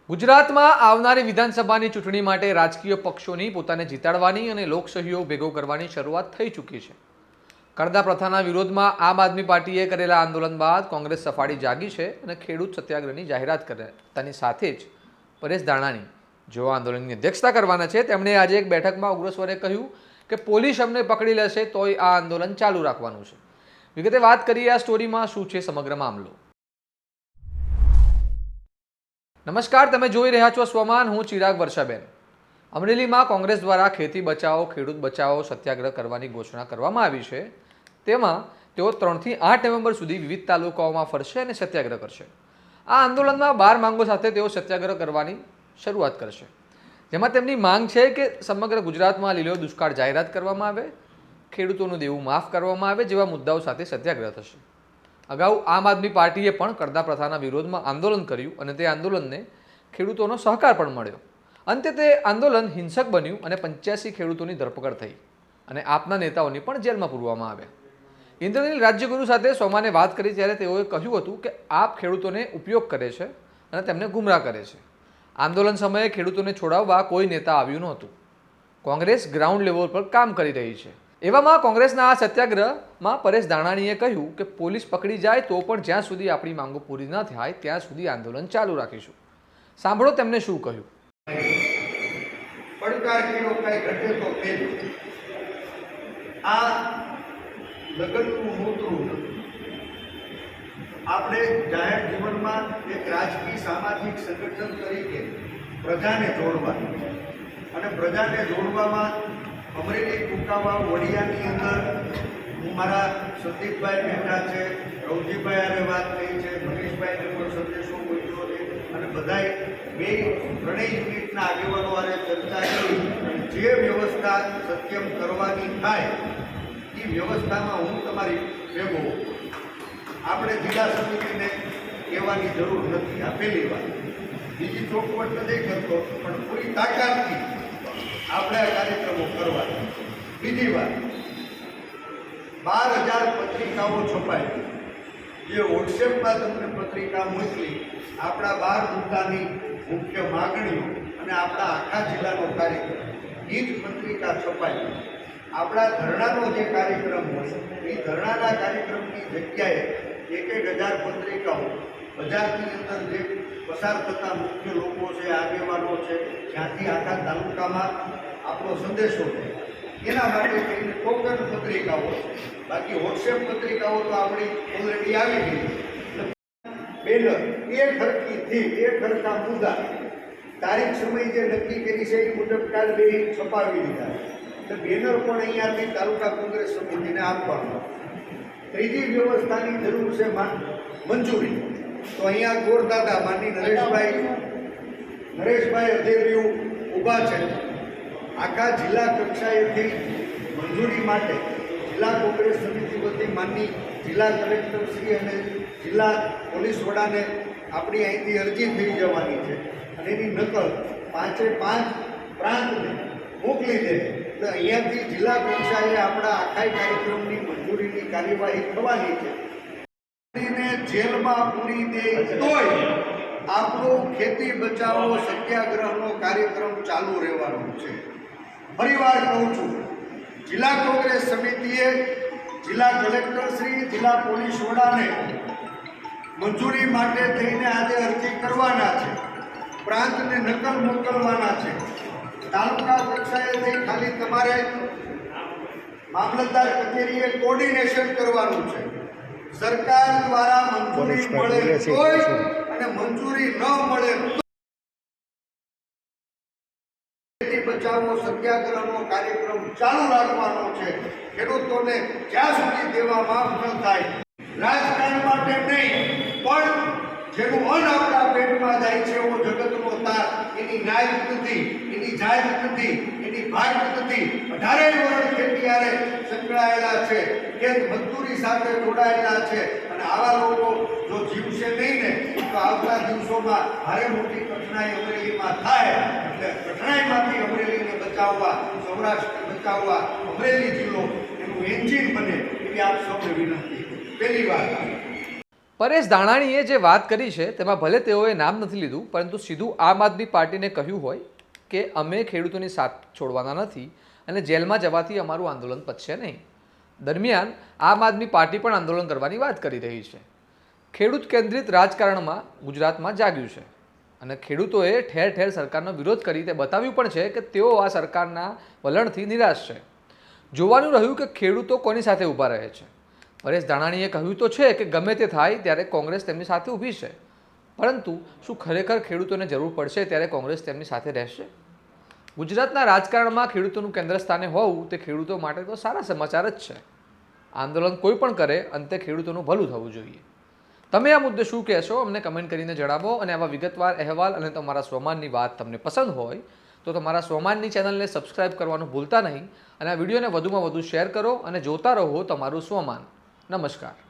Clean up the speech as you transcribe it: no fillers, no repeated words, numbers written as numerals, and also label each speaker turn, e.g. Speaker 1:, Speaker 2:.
Speaker 1: ગુજરાતમાં આવનારી વિધાનસભાની ચૂંટણી માટે રાજકીય પક્ષોની પોતાને જીતાડવાની અને લોકસહયોગ ભેગો કરવાની શરૂઆત થઈ ચૂકી છે। કરદા પ્રથાના વિરોધમાં આમ આદમી પાર્ટીએ કરેલા આંદોલન બાદ કોંગ્રેસ સફાળી જાગી છે અને ખેડૂત સત્યાગ્રહની જાહેરાત કરતાની સાથે જ પરેશ ધાનાણી જેઓ આંદોલનની અધ્યક્ષતા કરવાના છે તેમણે આજે એક બેઠકમાં ઉગ્ર સ્વરે કહ્યું કે પોલીસ અમને પકડી લેશે તોય આ આંદોલન ચાલુ રાખવાનું છે। વિગતે વાત કરીએ આ સ્ટોરીમાં શું છે સમગ્ર મામલો। નમસ્કાર, તમે જોઈ રહ્યા છો સ્વમાન, હું ચિરાગ વર્ષાબેન। અમરેલીમાં કોંગ્રેસ દ્વારા ખેતી બચાવો ખેડૂત બચાવો સત્યાગ્રહ કરવાની ઘોષણા કરવામાં આવી છે। તેમાં તેઓ 3 થી 8 નવેમ્બર સુધી વિવિધ તાલુકાઓમાં ફરશે અને સત્યાગ્રહ કરશે। આ આંદોલનમાં 12 માંગો સાથે તેઓ સત્યાગ્રહ કરવાની શરૂઆત કરશે, જેમાં તેમની માંગ છે કે સમગ્ર ગુજરાતમાં લીલો દુષ્કાળ જાહેરાત કરવામાં આવે, ખેડૂતોનું દેવું માફ કરવામાં આવે જેવા મુદ્દાઓ સાથે સત્યાગ્રહ થશે। અગાઉ આમ આદમી પાર્ટીએ પણ કરદા પ્રથાના વિરોધમાં આંદોલન કર્યું અને તે આંદોલનને ખેડૂતોનો સહકાર પણ મળ્યો। અંતે તે આંદોલન હિંસક બન્યું અને 85 ખેડૂતોની ધરપકડ થઈ અને આપના નેતાઓની પણ જેલમાં પૂરવામાં આવ્યા। ઇન્દ્રનીલ રાજ્યગુરુ સાથે સોમાને વાત કરી ત્યારે તેઓએ કહ્યું હતું કે આપ ખેડૂતોને ઉપયોગ કરે છે અને તેમને ગુમરાહ કરે છે। આંદોલન સમયે ખેડૂતોને છોડાવવા કોઈ નેતા આવ્યું નહોતું। કોંગ્રેસ ગ્રાઉન્ડ લેવલ પર કામ કરી રહી છે। એવામાં કોંગ્રેસના આ સત્યાગ્રહમાં પરેશ ધાનાણીએ કહ્યું કે પોલીસ પકડી જાય તો પણ જ્યાં સુધી આપણી માંગો પૂરી ન થાય ત્યાં સુધી આંદોલન ચાલુ રાખીશું। સાંભળો તેમને શું કહ્યું।
Speaker 2: પડકાર કેવો કઈ ઘટે તો ફેલ આ લગનનું મૂતરું આપણે જાહેર જીવનમાં એક રાજકીય સામાજિક સંગઠન તરીકે પ્રજાને જોડવાનું અને પ્રજાને જોડવામાં અમરેલી કુકાવા વડિયાની અંદર હું મારા સંદીપભાઈ બેઠા છે, રવજીભાઈ આરે વાત થઈ છે, મનીષભાઈને પણ સંદેશો મોકલ્યો છે અને બધાએ ત્રણેય યુનિટના આગેવાનો આરે ચર્ચા કરી અને જે વ્યવસ્થા સત્યમ કરવાની થાય એ વ્યવસ્થામાં હું તમારી ભેગો। આપણે જિલ્લા સમિતિને કહેવાની જરૂર નથી, આ પહેલી વાત। બીજી ચોખવટ નથી કરતો પણ પૂરી તાકાતથી આપણે આ કાર્યક્રમો કરવાના। બીજી વાત, 12,000 પત્રિકાઓ છપાઈ, જે વોટ્સએપમાં તમને પત્રિકા મોકલી આપણા 12 મુદ્દાની મુખ્ય માગણીઓ અને આપણા આખા જિલ્લાનો કાર્યક્રમ એ જ પત્રિકા છપાઈ। આપણા ધરણાનો જે કાર્યક્રમ હોય એ ધરણાના કાર્યક્રમની જગ્યાએ 1,000 પત્રિકાઓ બજારની અંદર જે પસાર થતા મુખ્ય લોકો છે, આગેવાનો છે, જ્યાંથી આખા તાલુકામાં આપણો સંદેશો છે એના માટે થઈને ટોકન પત્રિકાઓ છે। બાકી વોટ્સએપ પત્રિકાઓ તો આપણી ઓલરેડી આવી ગઈ છે। બેનર એક હરકીથી એક હરકા મુદ્દા તારીખ સમય જે નક્કી કરી છે એ મુજબ કાલ બે છપાવી દીધા એટલે બેનર પણ અહીંયાથી તાલુકા કોંગ્રેસ સમિતિને આપવાનું। ત્રીજી વ્યવસ્થાની જરૂર છે મંજૂરી, તો અહીંયા ગોરદાદા માની નરેશભાઈ અધેરિયું ઊભા છે। આખા જિલ્લા કક્ષાએથી મંજૂરી માટે જિલ્લા કોંગ્રેસ સમિતિ વતી માનની જિલ્લા કલેક્ટર શ્રી અને જિલ્લા પોલીસ વડાને આપણી અહીંથી અરજી થઈ જવાની છે અને એની નકલ 5 પ્રાંતને મોકલી દે એટલે અહીંયાથી જિલ્લા કક્ષાએ આપણા આખા કાર્યક્રમની મંજૂરીની કાર્યવાહી થવાની છે। જેલમાં પૂરી દે તોય આપણો ખેતી બચાવો સત્યાગ્રહનો કાર્યક્રમ ચાલુ રહેવાનો છે। ફરીવાર કહું છું, જિલ્લા કોંગ્રેસ સમિતિએ જિલ્લા કલેક્ટર શ્રી જિલ્લા પોલીસ વડાને મંજૂરી માટે થઈને આજે અરજી કરવાના છે, પ્રાંતને નકલ મોકલવાના છે। તાલુકા કક્ષાએથી ખાલી તમારે મામલતદાર કચેરીએ કોર્ડિનેશન કરવાનું છે। સરકાર દ્વારા મંજૂરી મળે તોય અને મંજૂરી ન મળે ખેતી બચાવો સત્યાગ્રહનો કાર્યક્રમ ચાલુ રાખવાનો છે। ખેડૂતોને જ્યાં સુધી દેવા માફ ન થાય, રાજકારણ માટે નહીં પણ જેનું અન્ન આપણા પેટમાં જાય છે એવો જગતનો તાર એની ન્યાય નથી, એની જાત નથી, એની ભાગ નથી। 18 વર્ષ ખેતી હારે સંકળાયેલા છે, ખેત મજદૂરી સાથે જોડાયેલા છે અને આવા લોકો જો જીવશે નહીં ને તો આવતા દિવસોમાં ભારે મોટી કઠણાઈ અમરેલીમાં થાય। એટલે કઠણાઈમાંથી અમરેલીને બચાવવા, સૌરાષ્ટ્રને બચાવવા અમરેલી જિલ્લો એનું એન્જિન બને એવી આપ સૌને વિનંતી। પહેલી વાત,
Speaker 1: પરેશ ધાનાણીએ જે વાત કરી છે તેમાં ભલે તેઓએ નામ નથી લીધું, પરંતુ સીધું આમ આદમી પાર્ટીને કહ્યું હોય કે અમે ખેડૂતોની સાથ છોડવાના નથી અને જેલમાં જવાથી અમારું આંદોલન પતશે નહીં. દરમિયાન આમ આદમી પાર્ટી પણ આંદોલન કરવાની વાત કરી રહી છે. ખેડૂત કેન્દ્રિત રાજકારણમાં ગુજરાતમાં જાગ્યું છે અને ખેડૂતોએ ઠેર ઠેર સરકારનો વિરોધ કરી તે બતાવ્યું પણ છે કે તેઓ આ સરકારના વલણથી નિરાશ છે. જોવાનું રહ્યું કે ખેડૂતો કોની સાથે ઊભા રહે છે. પરેશ ધાનાણીએ કહ્યું તો છે કે ગમે તે થાય ત્યારે કોંગ્રેસ તેમની સાથે ઊભી છે, પરંતુ શું ખરેખર ખેડૂતોને જરૂર પડશે ત્યારે કોંગ્રેસ તેમની સાથે રહેશે? ગુજરાતના રાજકારણમાં ખેડૂતોનું કેન્દ્ર સ્થાને હોવું તે ખેડૂતો માટે તો સારા સમાચાર જ છે. આંદોલન કોઈ પણ કરે, અંતે ખેડૂતોનું ભલું થવું જોઈએ. તમે આ મુદ્દે શું કહેશો અમને કમેન્ટ કરીને જણાવો. અને આવા વિગતવાર અહેવાલ અને તમારા સ્વમાનની વાત તમને પસંદ હોય તો તમારા સ્વમાનની ચેનલને સબસ્ક્રાઇબ કરવાનું ભૂલતા નહીં અને આ વિડીયોને વધુમાં વધુ શેર કરો અને જોતા રહો તમારું સ્વમાન. નમસ્કાર.